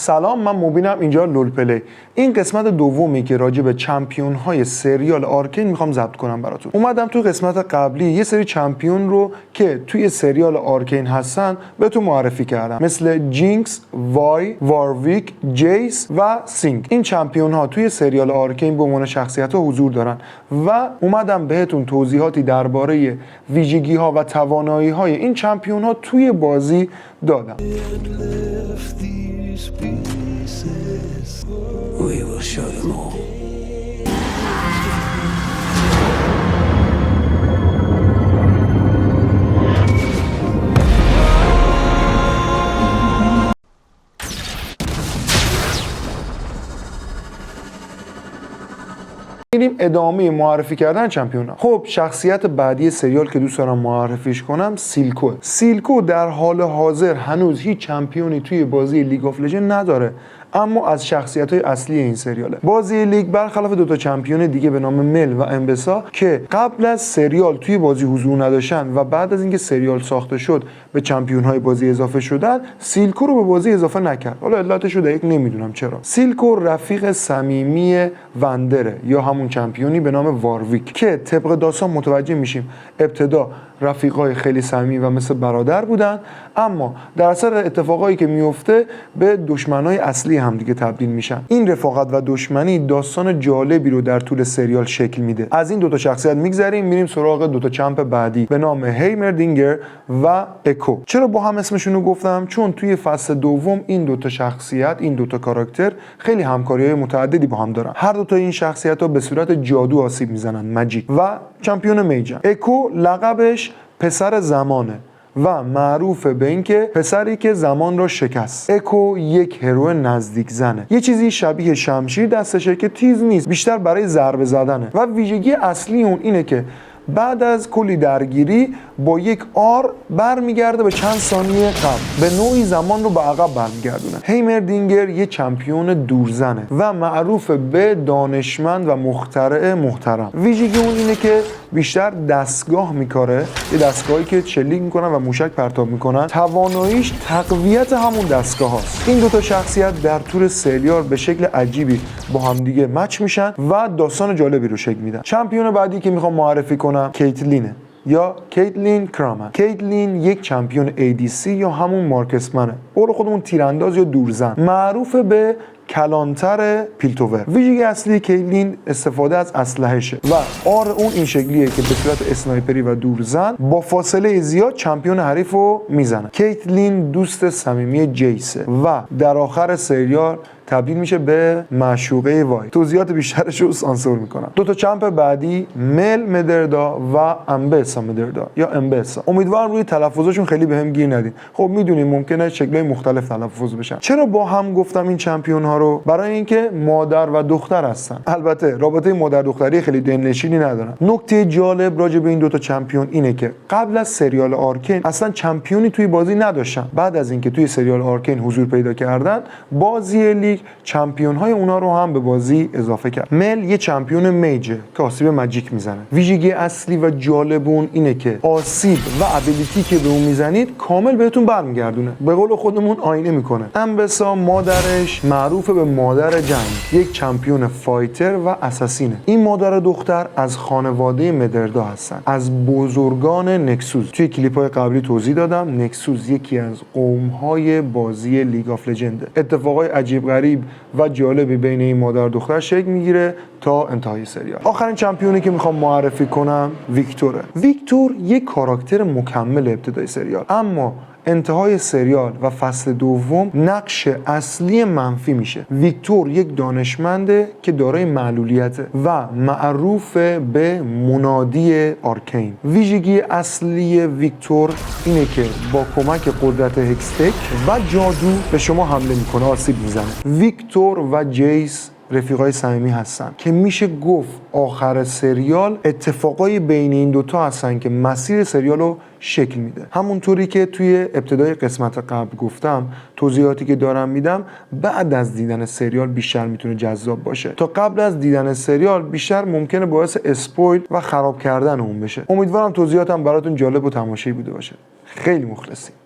سلام، من مبینم اینجا لول پلی. این قسمت دومی که راجع به چمپیون های سریال آرکین میخوام ضبط کنم براتون. اومدم تو قسمت قبلی یه سری چمپیون رو که توی سریال آرکین هستن بهتون معرفی کردم، مثل جینکس، وای، وارویک، جیس و سینگ. این چمپیون ها توی سریال آرکین به عنوان شخصیت ها حضور دارن و اومدم بهتون توضیحاتی درباره ویژگی ها و توانایی های این چمپیون ها توی بازی دادم. We will show them all. میریم ادامه معرفی کردن چمپیون ها. خب شخصیت بعدی سریال که دوست دارم معرفیش کنم سیلکو در حال حاضر هنوز هیچ چمپیونی توی بازی لیگ آف لژند نداره، اما از شخصیت‌های اصلی این سریاله. بازی لیگ برخلاف دوتا چمپیون دیگه به نام مل و امبسا که قبل از سریال توی بازی حضور نداشتن و بعد از اینکه سریال ساخته شد به چمپیون‌های بازی اضافه شدن، سیلکو رو به بازی اضافه نکرد. حالا علتش رو دقیق نمیدونم چرا. سیلکو رفیق صمیمی وندره یا همون چمپیونی به نام وارویک که طبق داستان متوجه میشیم ابتدا رفیقای خیلی صمیمی و مثل برادر بودن، اما در اثر اتفاقایی که میفته به دشمنای اصلی هم دیگه تبدیل میشن. این رفاقت و دشمنی داستان جالبی رو در طول سریال شکل میده. از این دوتا شخصیت میگذریم، میریم سراغ دوتا چمپ بعدی به نام هیمردینگر و اکو. چرا با هم اسمشون رو گفتم؟ چون توی فصل دوم این دوتا شخصیت، این دوتا کاراکتر خیلی همکاری‌های متعددی با هم دارن. هر دوتا این شخصیت‌ها به صورت جادو آسیب میزنن، ماجیک. و چمپیون میجن. اکو لقبش پسر زمانه و معروفه به این که پسری که زمان رو شکست. اکو یک هرو نزدیک زنه، یه چیزی شبیه شمشیر دستشه که تیز نیست، بیشتر برای ضربه زدنه و ویژگی اصلی اون اینه که بعد از کلی درگیری با یک آر برمیگرده به چند ثانیه قبل، به نوعی زمان رو به عقب برمیگردونه. هیمردینگر یه چمپیون دورزنه و معروف به دانشمند و مخترع محترم. ویژگی اون اینه که بیشتر دستگاه میکاره، یه دستگاهی که چلیک میکنن و موشک پرتاب میکنن. تواناییش تقویت همون دستگاه هاست. این دوتا شخصیت در طول سریال به شکل عجیبی با هم دیگه مچ میشن و داستان جالبی رو شکل میدن. چمپیون بعدی که میخوام معرفی کنم کیتلینه یا کیتلین کرامن. کیتلین یک چمپیون ADC یا همون مارکسمنه، قول خودمون تیرانداز یا دورزن، معروف به کلانتر پیلتوور. ویژگی اصلی کیتلین استفاده از اسلحه‌شه و آر اون این شکلیه که به صورت اسنایپری و دورزن با فاصله زیاد چمپیون حریف رو میزنه. کیتلین دوست صمیمی جیسه و در آخر سریال تبدیل میشه به معشوقه وای. توضیحات بیشترش رو سانسور میکنم. دو تا چمپ بعدی مل مدردا و امبسا مدردا یا امبسا. امیدوارم روی تلفظشون خیلی بهم گیر ندین. خب میدونیم ممکنه شکل‌های مختلف تلفظ بشن. چرا با هم گفتم این چمپیون ها رو؟ برای اینکه مادر و دختر هستن. البته رابطه مادر دختری خیلی دلنشینی ندارن. نکته جالب راجع به این دو تا چمپیون اینه که قبل از سریال آرکین اصلا چمپیونی توی بازی نداشتن. بعد از اینکه توی سریال آرکین حضور پیدا کردن، بازی لیگ چمپیون های اونا رو هم به بازی اضافه کرد. مل یه چمپیون میجه که آسیب ماجیک میزنه. ویژگی اصلی و جالب اون اینه که آسیب و ابیلیتی که به اون میزنید کامل بهتون برمیگردونه، به قول خودمون آینه میکنه. امبسا مادرش معروف به مادر جنگ، یک چمپیون فایتر و اساسینه. این مادر دختر از خانواده مدردا هستن، از بزرگان نکسوس. توی کلیپ‌های قبلی توضیح دادم نکسوس یکی از قوم‌های بازی لیگ آف لژند. اتفاقای عجیب غریب و جالبی بین این مادر دختر شکل میگیره تا انتهای سریال. آخرین چمپیونی که میخوام معرفی کنم ویکتوره. ویکتور یک کاراکتر مکمل ابتدای سریال، اما انتهای سریال و فصل دوم نقش اصلی منفی میشه. ویکتور یک دانشمنده که دارای معلولیته و معروف به منادی آرکین. ویژگی اصلی ویکتور اینه که با کمک قدرت هکستک و جادو به شما حمله میکنه، آسیب میزنه. ویکتور و جیس رفیقای صمیمی هستن که میشه گفت آخر سریال اتفاقای بین این دوتا هستن که مسیر سریال رو شکل میده. همونطوری که توی ابتدای قسمت قبل گفتم، توضیحاتی که دارم میدم بعد از دیدن سریال بیشتر میتونه جذاب باشه تا قبل از دیدن سریال بیشتر ممکنه باعث اسپویل و خراب کردن اون بشه. امیدوارم توضیحاتم براتون جالب و تماشایی بوده باشه. خیلی مخلصیم.